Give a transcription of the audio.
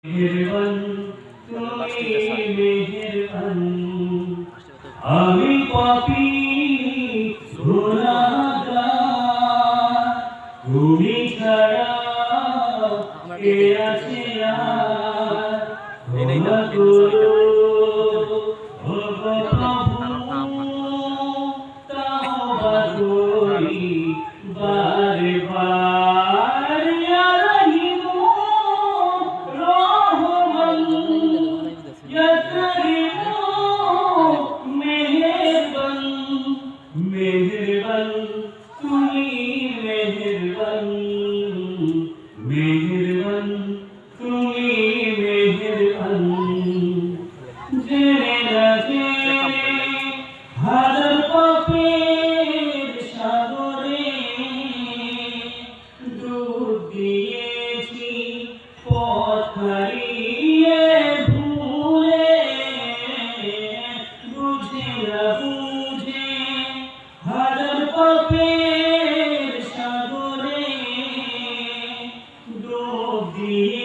মেহেরবান তুমি মেহেরবান আমি পাপী গুনাহগার তুমি ছাড়া কে আছে আর ক্ষমা করো ও প্রভু তওবা করি বারে বার ইয়া রহিমু রহমান ইয়া করিমু মেহেরবান মেহেরবান তুমি মেহেরবান মেহেরবান তুমি মেহেরবান জেনে না জেনে হাজার পাপের সাগরে ডুব দিয়েছি পথ হারিয়ে ভুলে বুঝে না বুঝে হাজার পাপের সাগরে ডুব দিয়ে